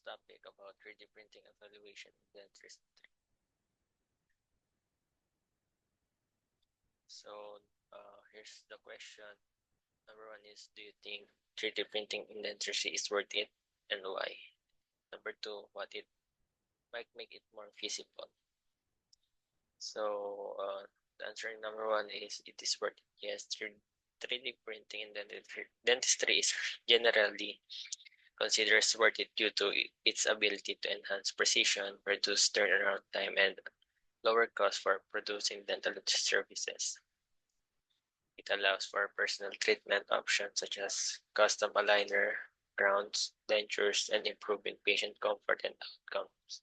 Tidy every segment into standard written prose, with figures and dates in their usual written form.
topic about 3D printing evaluation in dentistry. So here's the question. Number one is, do you think 3D printing in dentistry is worth it, and why? Number two, what it might make it more feasible. So answering number one is, it is worth it. Yes, 3D printing in dentistry is generally considered worth it due to its ability to enhance precision, reduce turnaround time, and lower cost for producing dental services. It allows for personal treatment options such as custom aligner, crowns, dentures, and improving patient comfort and outcomes.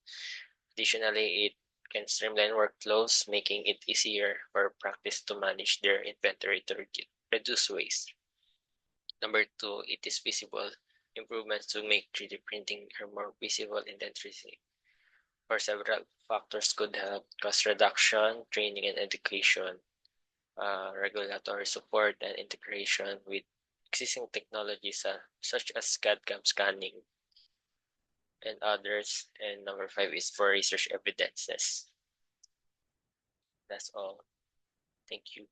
Additionally, it can streamline workflows, making it easier for practice to manage their inventory to reduce waste. Number two, it is feasible. Improvements to make 3D printing are more visible in dentistry, for several factors could help: cost reduction, training and education, regulatory support, and integration with existing technologies such as CAD/CAM scanning and others. And number five is for research evidences. That's all. Thank you.